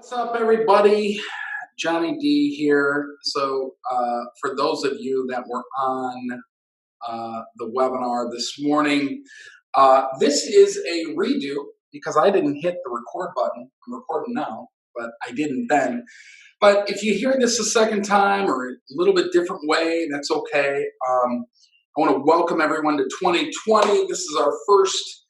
What's up, everybody? Johnny D here. For those of you that were on the webinar this morning, this is a redo because I didn't hit the record button. I'm recording now, but I didn't then. But if you hear this a second time or a little bit different way, that's okay. I want to welcome everyone to 2020. This is our first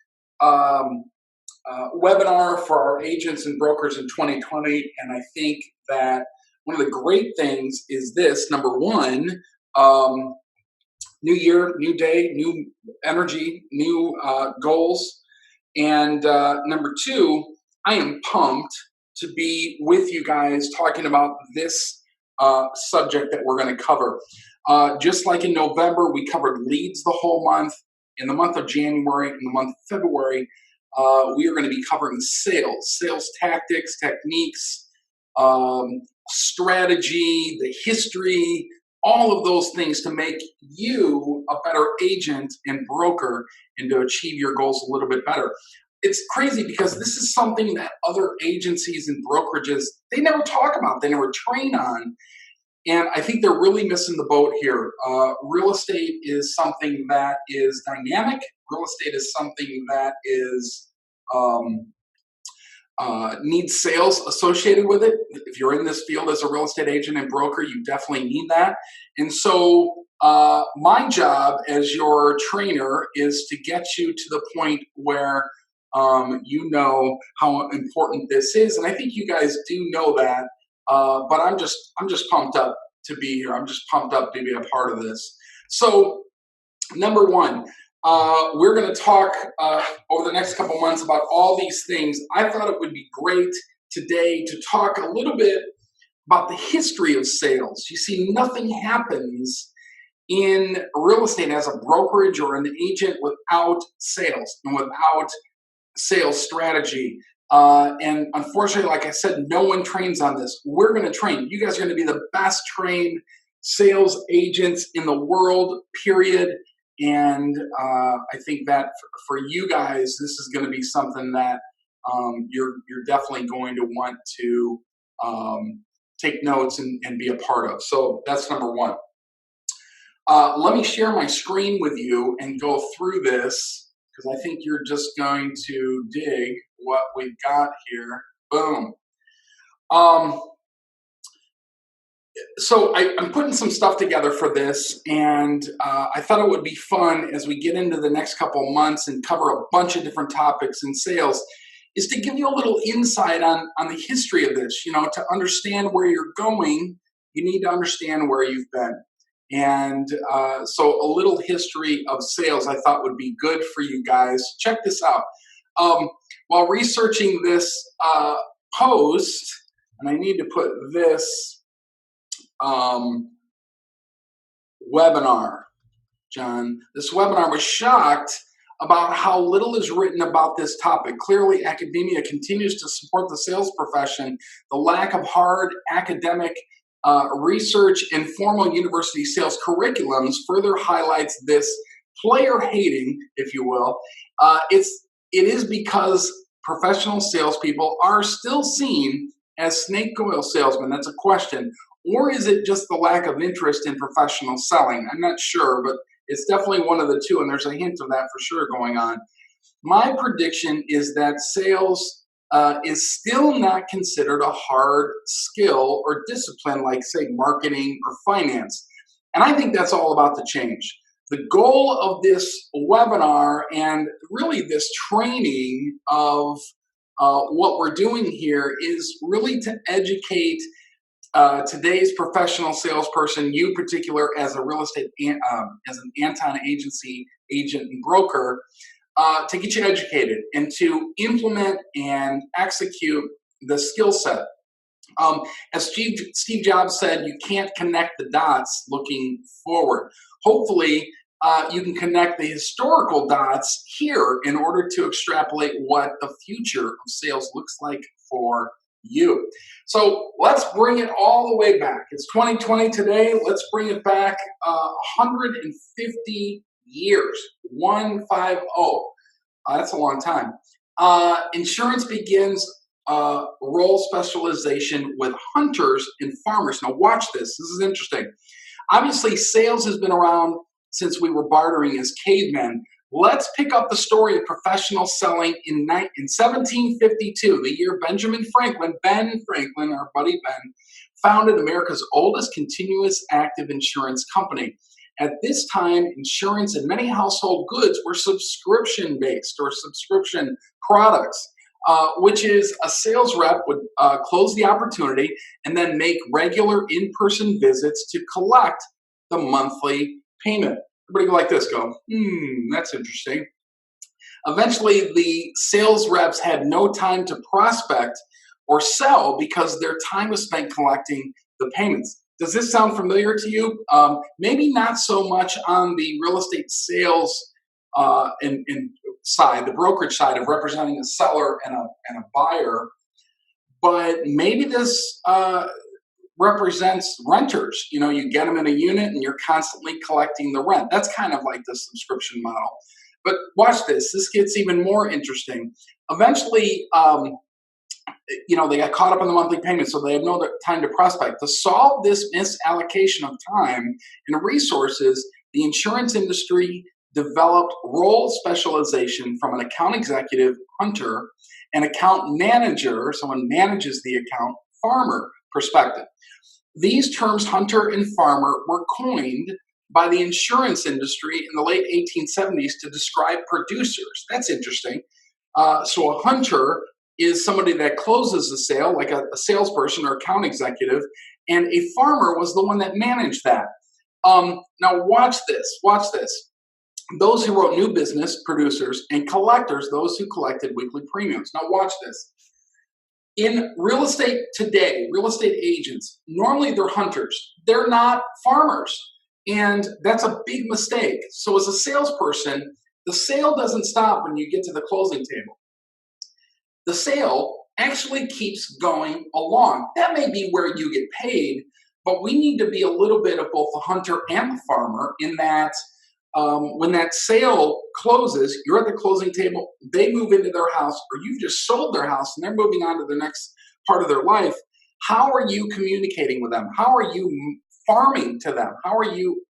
webinar for our agents and brokers in 2020, and I think that one of the great things is this. Number one, new year, new day, new energy, new goals, and number two, I am pumped to be with you guys talking about this subject that we're going to cover. Just like in November, we covered leads the whole month. In the month of January, in the month of February, we are going to be covering sales tactics, techniques, strategy, the history, all of those things to make you a better agent and broker and to achieve your goals a little bit better. It's crazy because this is something that other agencies and brokerages, they never talk about, they never train on. And I think they're really missing the boat here. Real estate is something that is dynamic. Real estate is something that is needs sales associated with it. If you're in this field as a real estate agent and broker, you definitely need that. And so my job as your trainer is to get you to the point where you know how important this is. And I think you guys do know that. But I'm just pumped up to be here. I'm just pumped up to be a part of this. So, number one, we're going to talk over the next couple months about all these things. I thought it would be great today to talk a little bit about the history of sales. You see, nothing happens in real estate as a brokerage or an agent without sales and without sales strategy. And unfortunately, like I said, no one trains on this. We're going to train. You guys are going to be the best trained sales agents in the world, period. And I think that for you guys, this is going to be something that you're definitely going to want to take notes and be a part of. So that's number one. Let me share my screen with you and go through this, because I think you're just going to dig what we've got here. Boom. So I'm putting some stuff together for this, and I thought it would be fun as we get into the next couple months and cover a bunch of different topics in sales, is to give you a little insight on the history of this. You know, to understand where you're going, you need to understand where you've been. And so a little history of sales I thought would be good for you guys. Check this out. While researching this post, and I need to put this webinar, John, this webinar was shocked about how little is written about this topic. Clearly, academia continues to support the sales profession. The lack of hard academic research and formal university sales curriculums further highlights this player hating, if you will. It is because professional salespeople are still seen as snake oil salesmen. That's a question. Or is it just the lack of interest in professional selling? I'm not sure, but it's definitely one of the two, and there's a hint of that for sure going on. My prediction is that sales is still not considered a hard skill or discipline like, say, marketing or finance. And I think that's all about to change. The goal of this webinar and really this training of what we're doing here is really to educate today's professional salesperson, you in particular as a real estate, as an Anton agency agent and broker, to get you educated and to implement and execute the skill set. As Steve Jobs said, you can't connect the dots looking forward. Hopefully, you can connect the historical dots here in order to extrapolate what the future of sales looks like for you. So let's bring it all the way back. It's 2020 today. Let's bring it back 150 years. 150. That's a long time. Insurance begins role specialization with hunters and farmers. Now, watch this. This is interesting. Obviously, sales has been around since we were bartering as cavemen. Let's pick up the story of professional selling in 1752, the year Ben Franklin, our buddy Ben, founded America's oldest continuous active insurance company. At this time, insurance and many household goods were subscription based or subscription products, which is a sales rep would close the opportunity and then make regular in person visits to collect the monthly payment. Everybody go like this, go, that's interesting. Eventually, the sales reps had no time to prospect or sell because their time was spent collecting the payments. Does this sound familiar to you? Maybe not so much on the real estate sales in side, the brokerage side of representing a seller and a buyer, but maybe this represents renters. You know, you get them in a unit and you're constantly collecting the rent. That's kind of like the subscription model. But watch this. This gets even more interesting. Eventually, they got caught up in the monthly payment, so they have no time to prospect. To solve this misallocation of time and resources, the insurance industry developed role specialization from an account executive, hunter, and account manager, someone manages the account, farmer perspective. These terms, hunter and farmer, were coined by the insurance industry in the late 1870s to describe producers. That's interesting. So a hunter is somebody that closes a sale, like a salesperson or account executive, and a farmer was the one that managed that. Now watch this, watch this. Those who wrote new business, producers, and collectors, those who collected weekly premiums. Now watch this. In real estate today, real estate agents, normally they're hunters. They're not farmers. And that's a big mistake. So as a salesperson, the sale doesn't stop when you get to the closing table. The sale actually keeps going along. That may be where you get paid, but we need to be a little bit of both the hunter and the farmer in that when that sale closes, you're at the closing table, they move into their house, or you've just sold their house and they're moving on to the next part of their life. How are you communicating with them? How are you farming to them? How are you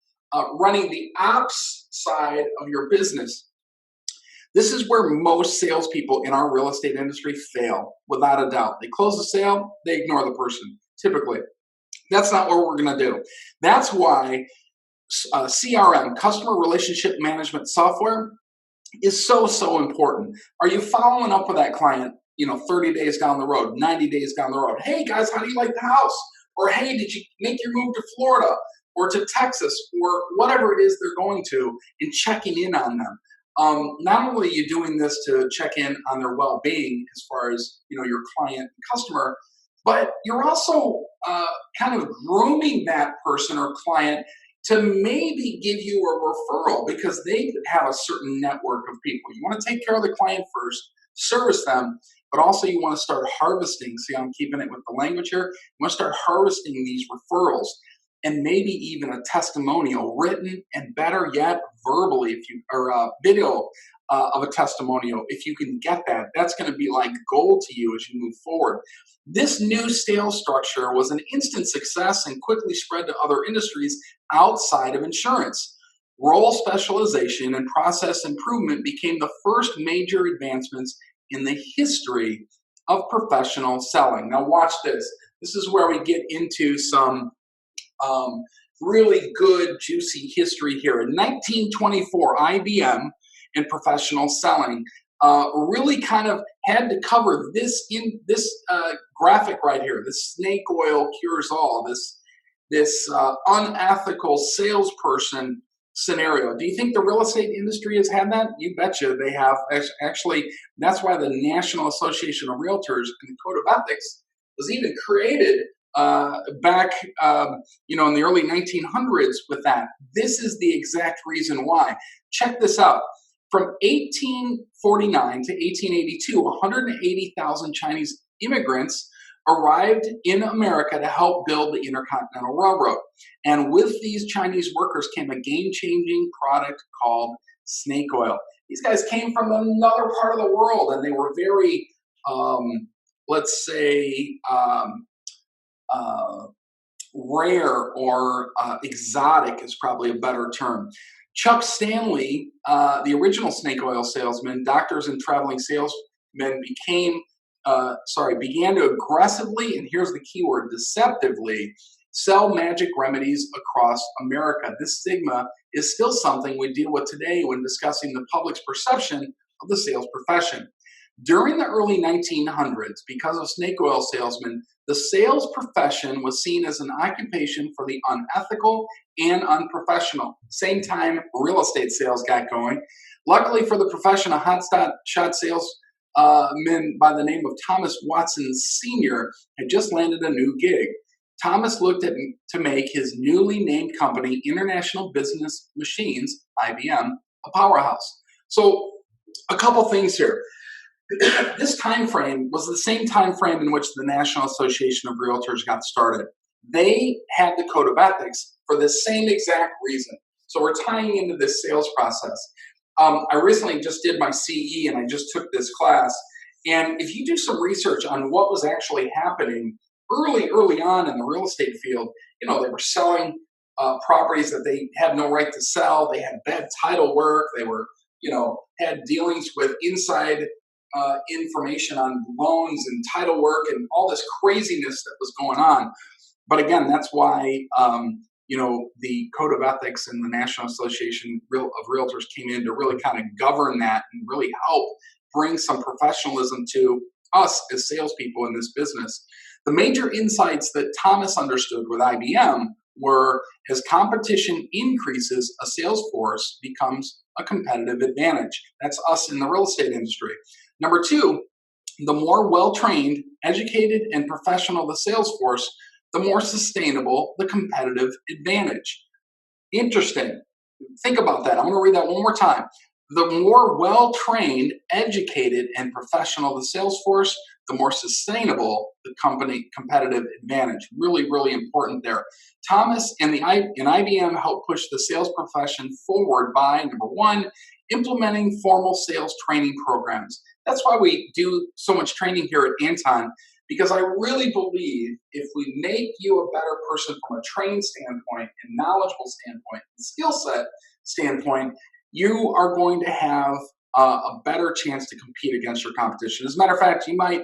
running the ops side of your business? This is where most salespeople in our real estate industry fail, without a doubt. They close the sale, they ignore the person, typically. That's not what we're going to do. That's why CRM, customer relationship management software, is so important. Are you following up with that client, 30 days down the road, 90 days down the road? Hey guys, how do you like the house? Or hey, did you make your move to Florida or to Texas or whatever it is they're going to, and checking in on them? Not only are you doing this to check in on their well-being as far as your client and customer, but you're also kind of grooming that person or client to maybe give you a referral because they have a certain network of people. You want to take care of the client first, service them, but also you want to start harvesting. See, I'm keeping it with the language here. You want to start harvesting these referrals and maybe even a testimonial written, and better yet, verbally, video of a testimonial. If you can get that, that's going to be like gold to you as you move forward. This new sales structure was an instant success and quickly spread to other industries outside of insurance. Role specialization and process improvement became the first major advancements in the history of professional selling. Now watch this. This is where we get into some really good, juicy history here. In 1924, IBM in professional selling really kind of had to cover this in this graphic right here. This snake oil cures all. This unethical salesperson scenario. Do you think the real estate industry has had that? You betcha they have. Actually, that's why the National Association of Realtors and the Code of Ethics was even created back, in the early 1900s with that. This is the exact reason why. Check this out. From 1849 to 1882, 180,000 Chinese immigrants arrived in America to help build the Intercontinental Railroad. And with these Chinese workers came a game-changing product called snake oil. These guys came from another part of the world, and they were very let's say, uh, rare or exotic is probably a better term. Chuck Stanley, the original snake oil salesman, doctors and traveling salesmen began to aggressively, and here's the key word, deceptively, sell magic remedies across America. This stigma is still something we deal with today when discussing the public's perception of the sales profession. During the early 1900s, because of snake oil salesmen, the sales profession was seen as an occupation for the unethical and unprofessional. Same time real estate sales got going. Luckily for the profession, a shot salesman by the name of Thomas Watson Sr. had just landed a new gig. Thomas looked to make his newly named company, International Business Machines, IBM, a powerhouse. So, a couple things here. This time frame was the same time frame in which the National Association of Realtors got started. They had the code of ethics for the same exact reason. So we're tying into this sales process. I recently just did my CE and I just took this class. And if you do some research on what was actually happening early on in the real estate field, they were selling properties that they had no right to sell. They had bad title work. They were, had dealings with inside information on loans and title work and all this craziness that was going on. But again, that's why the Code of Ethics and the National Association of Realtors came in to really kind of govern that and really help bring some professionalism to us as salespeople in this business. The major insights that Thomas understood with IBM were, as competition increases, a sales force becomes a competitive advantage. That's us in the real estate industry. Number two, the more well-trained, educated, and professional the sales force, the more sustainable the competitive advantage. Interesting. Think about that. I'm going to read that one more time. The more well-trained, educated, and professional the sales force, the more sustainable the company competitive advantage. Really, really important there. Thomas and IBM helped push the sales profession forward by, number one, implementing formal sales training programs. That's why we do so much training here at Anton, because I really believe if we make you a better person from a training standpoint and knowledgeable standpoint and skill set standpoint, you are going to have a better chance to compete against your competition. As a matter of fact, you might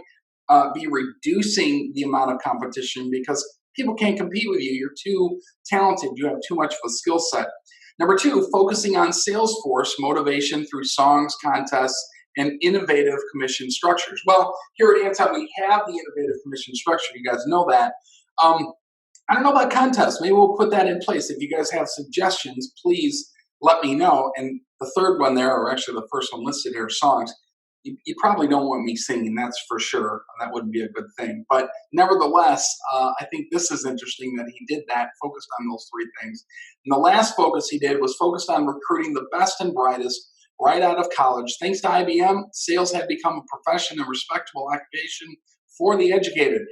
be reducing the amount of competition because people can't compete with you. You're too talented. You have too much of a skill set. Number two, focusing on sales force motivation through songs, contests, and innovative commission structures. Well, here at Anton, we have the innovative commission structure. You guys know that. I don't know about contests. Maybe we'll put that in place. If you guys have suggestions, please let me know. And the third one there, or actually the first one listed here, songs. You probably don't want me singing, that's for sure. That wouldn't be a good thing. But nevertheless, I think this is interesting that he did that, focused on those three things. And the last focus he did was focused on recruiting the best and brightest right out of college. Thanks to IBM, sales had become a profession and respectable occupation for the educated.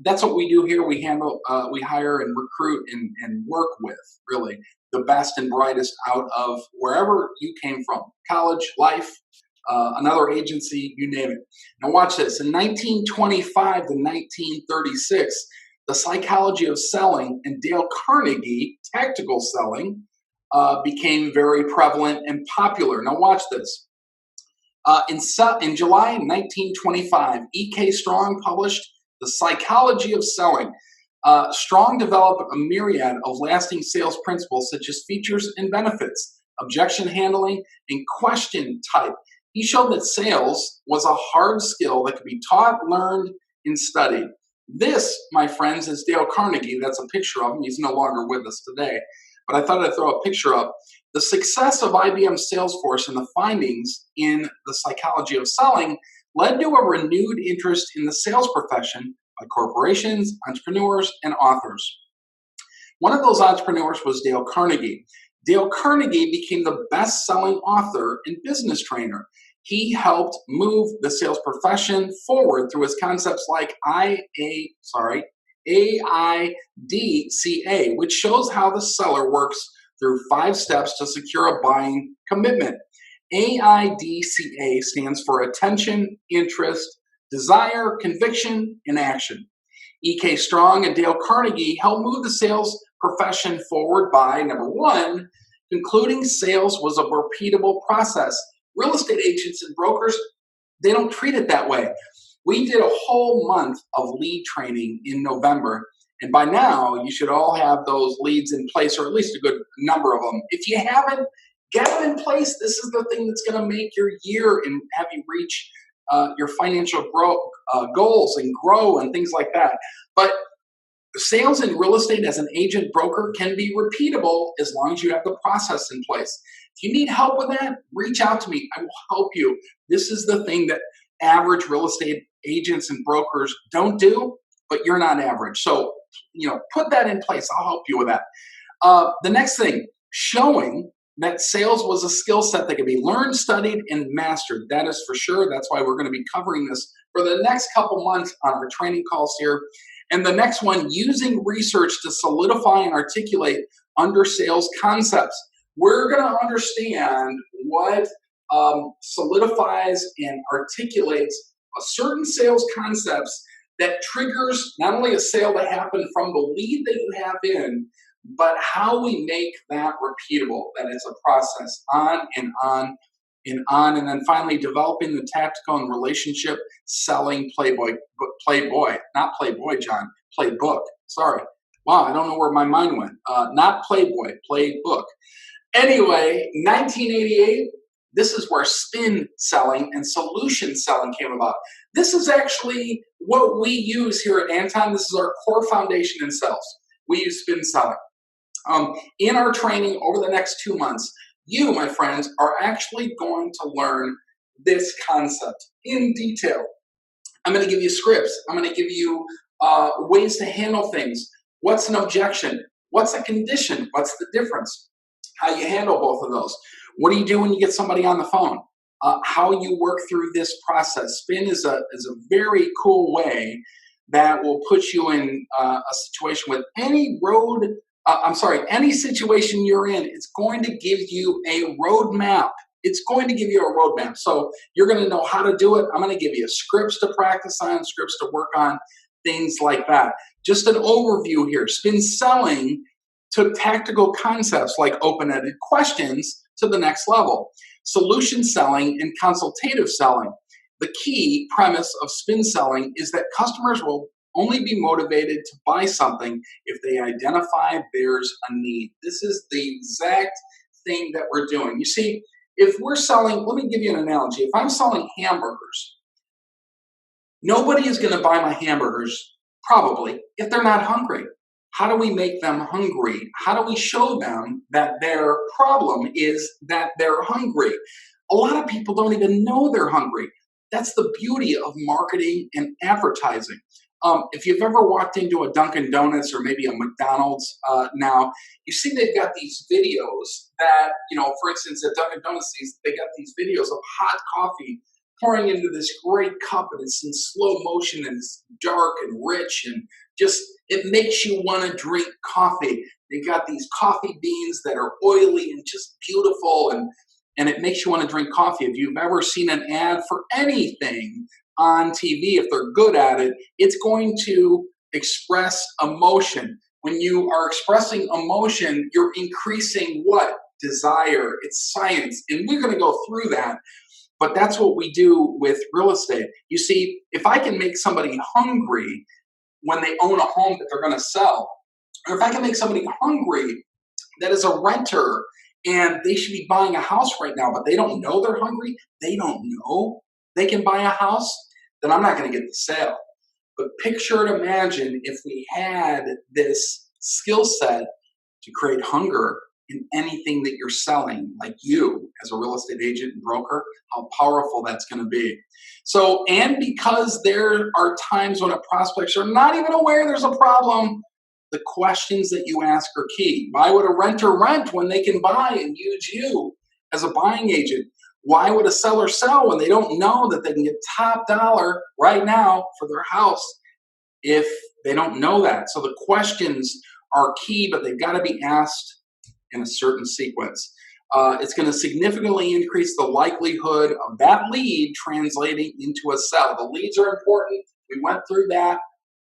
That's what we do here. We hire and recruit and work with, really, the best and brightest out of wherever you came from, college, life, another agency, you name it. Now watch this. In 1925 to 1936, the psychology of selling and Dale Carnegie, tactical selling, became very prevalent and popular. Now watch this. In July 1925, E.K. Strong published The Psychology of Selling. Strong developed a myriad of lasting sales principles such as features and benefits, objection handling, and question type. He showed that sales was a hard skill that could be taught, learned, and studied. This, my friends, is Dale Carnegie. That's a picture of him. He's no longer with us today, but I thought I'd throw a picture up. The success of IBM's Salesforce and the findings in The Psychology of Selling led to a renewed interest in the sales profession by corporations, entrepreneurs, and authors. One of those entrepreneurs was Dale Carnegie. Dale Carnegie became the best-selling author and business trainer. He helped move the sales profession forward through his concepts like AIDCA, which shows how the seller works through 5 steps to secure a buying commitment. AIDCA stands for attention, interest, desire, conviction, and action. E.K. Strong and Dale Carnegie helped move the sales profession forward by, number one, concluding sales was a repeatable process. Real estate agents and brokers, they don't treat it that way. We did a whole month of lead training in November, and by now you should all have those leads in place, or at least a good number of them. If you haven't, get them in place. This is the thing that's going to make your year and have you reach your financial goals and grow and things like that. But sales in real estate as an agent broker can be repeatable as long as you have the process in place. If you need help with that, reach out to me. I will help you. This is the thing that average real estate agents and brokers don't do, but you're not average. So, put that in place. I'll help you with that. The next thing, showing that sales was a skill set that can be learned, studied, and mastered. That is for sure. That's why we're going to be covering this for the next couple months on our training calls here. And the next one, using research to solidify and articulate under sales concepts. We're going to understand what solidifies and articulates a certain sales concepts that triggers not only a sale to happen from the lead that you have in, but how we make that repeatable, that it's a process on and on and on. And then finally, developing the tactical and relationship selling playbook, not Playboy, John, playbook. Sorry. Wow, I don't know where my mind went. Not Playboy, playbook. Anyway, 1988, this is where spin selling and solution selling came about. This is actually what we use here at Anton. This is our core foundation in sales. We use spin selling. In our training over the next 2 months, you, my friends, are actually going to learn this concept in detail. I'm going to give you scripts. I'm going to give you ways to handle things. What's an objection? What's a condition? What's the difference? How you handle both of those. What do you do when you get somebody on the phone? How you work through this process. Spin is a very cool way that will put you in a situation with any any situation you're in. It's going to give you a roadmap. It's going to give you a roadmap. So you're going to know how to do it. I'm going to give you scripts to practice on, scripts to work on, things like that. Just an overview here. Spin selling took tactical concepts like open-ended questions to the next level. Solution selling and consultative selling. The key premise of spin selling is that customers will only be motivated to buy something if they identify there's a need. This is the exact thing that we're doing. You see, if we're selling, let me give you an analogy. If I'm selling hamburgers, nobody is going to buy my hamburgers, probably, if they're not hungry. How do we make them hungry? How do we show them that their problem is that they're hungry? A lot of people don't even know they're hungry. That's the beauty of marketing and advertising. If you've ever walked into a Dunkin' Donuts or maybe a McDonald's now, you see they've got these videos that, for instance, at Dunkin' Donuts, they got these videos of hot coffee pouring into this great cup, and it's in slow motion, and it's dark and rich, and just it makes you want to drink coffee. They got these coffee beans that are oily and just beautiful, and it makes you want to drink coffee. If you've ever seen an ad for anything on TV, if they're good at it, it's going to express emotion. When you are expressing emotion, you're increasing what? Desire. It's science. And we're going to go through that. But that's what we do with real estate. You see, if I can make somebody hungry when they own a home that they're going to sell, or if I can make somebody hungry that is a renter and they should be buying a house right now, but they don't know they're hungry, they don't know they can buy a house, then I'm not going to get the sale. But picture and imagine if we had this skill set to create hunger in anything that you're selling, like you as a real estate agent and broker, how powerful that's going to be. So, and because there are times when prospects are not even aware there's a problem, the questions that you ask are key. Why would a renter rent when they can buy and use you as a buying agent? Why would a seller sell when they don't know that they can get top dollar right now for their house if they don't know that? So the questions are key, but they've got to be asked in a certain sequence. It's going to significantly increase the likelihood of that lead translating into a sell. The leads are important. We went through that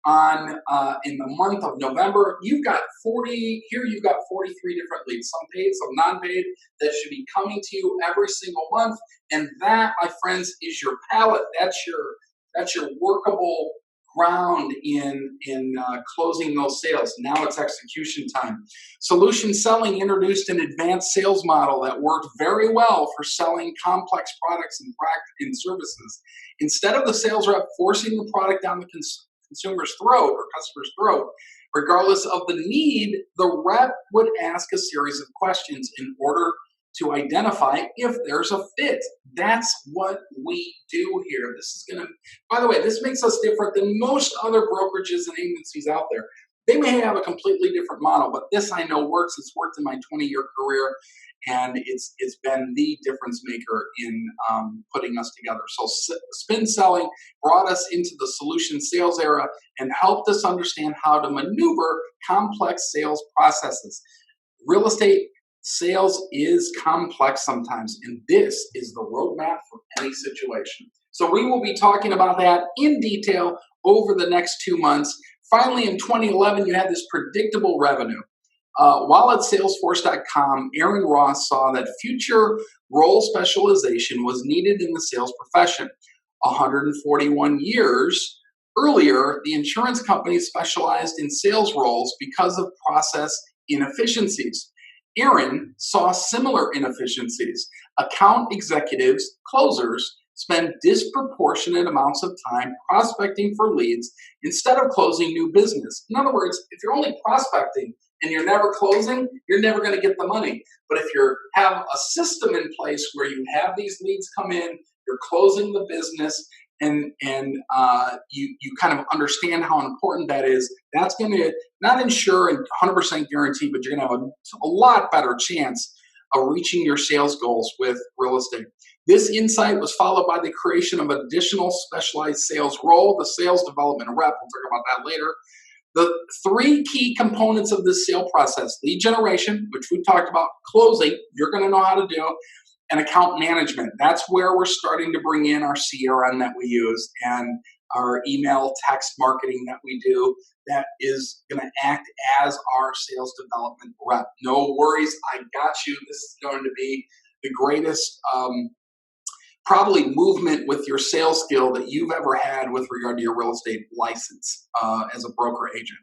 on in the month of November. You've got 40 here. You've got 43 different leads, some paid, some non-paid, that should be coming to you every single month. And that, my friends, is your palette. That's your workable ground in closing those sales. Now it's execution time. Solution selling introduced an advanced sales model that worked very well for selling complex products and services. Instead of the sales rep forcing the product down the consumer's throat or customer's throat, regardless of the need, the rep would ask a series of questions in order to identify if there's a fit. That's what we do here. This is going to, by the way, this makes us different than most other brokerages and agencies out there. They may have a completely different model, but this I know works. It's worked in my 20-year career, and it's been the difference maker in putting us together. So spin selling brought us into the solution sales era and helped us understand how to maneuver complex sales processes. Real estate sales is complex sometimes, and this is the roadmap for any situation. So we will be talking about that in detail over the next 2 months. Finally, in 2011, you had this predictable revenue. While at Salesforce.com, Aaron Ross saw that future role specialization was needed in the sales profession. 141 years earlier, the insurance company specialized in sales roles because of process inefficiencies. Aaron saw similar inefficiencies. Account executives, closers, spend disproportionate amounts of time prospecting for leads instead of closing new business. In other words, if you're only prospecting and you're never closing, you're never going to get the money. But if you have a system in place where you have these leads come in, you're closing the business, and you kind of understand how important that is, that's going to not ensure and 100% guarantee, but you're going to have a lot better chance of reaching your sales goals with real estate. This insight was followed by the creation of additional specialized sales role, the sales development rep. We'll talk about that later. The 3 key components of this sale process: lead generation, which we talked about, closing, you're going to know how to do, and account management. That's where we're starting to bring in our CRM that we use and our email text marketing that we do that is going to act as our sales development rep. No worries, I got you. This is going to be the greatest probably movement with your sales skill that you've ever had with regard to your real estate license as a broker agent.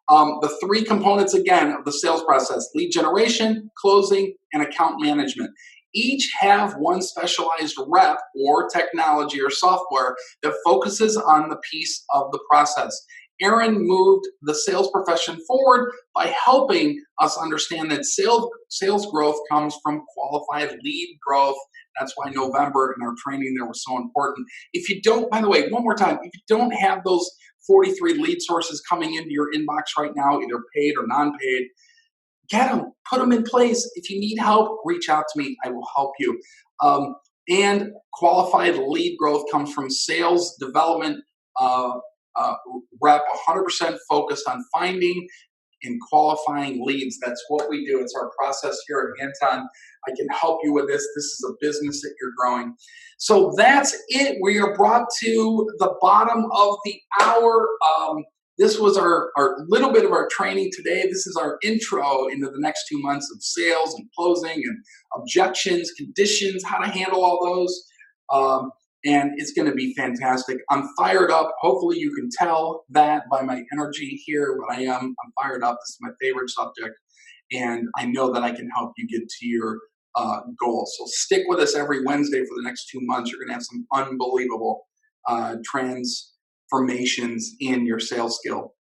The 3 components, again, of the sales process: lead generation, closing, and account management. Each have one specialized rep or technology or software that focuses on the piece of the process. Aaron moved the sales profession forward by helping us understand that sales growth comes from qualified lead growth. That's why November and our training there was so important. If you don't, by the way, one more time, if you don't have those 43 lead sources coming into your inbox right now, either paid or non-paid, get them, put them in place. If you need help, reach out to me. I will help you. And qualified lead growth comes from sales development rep, 100% focused on finding and qualifying leads. That's what we do. It's our process here at Anton. I can help you with this. This is a business that you're growing. So that's it. We are brought to the bottom of the hour. This was our little bit of our training today. This is our intro into the next 2 months of sales and closing and objections, conditions, how to handle all those. And it's going to be fantastic. I'm fired up. Hopefully you can tell that by my energy here, but I'm fired up. This is my favorite subject, and I know that I can help you get to your goals. So stick with us every Wednesday for the next 2 months. You're going to have some unbelievable transformations in your sales skill.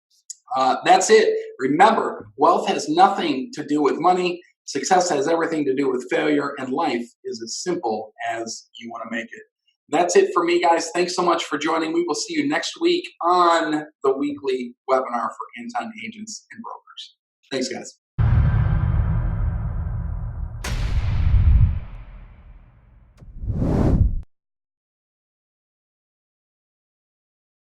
That's it. Remember, wealth has nothing to do with money. Success has everything to do with failure, and life is as simple as you want to make it. That's it for me, guys. Thanks so much for joining. We will see you next week on the weekly webinar for Anton agents and brokers. Thanks, guys.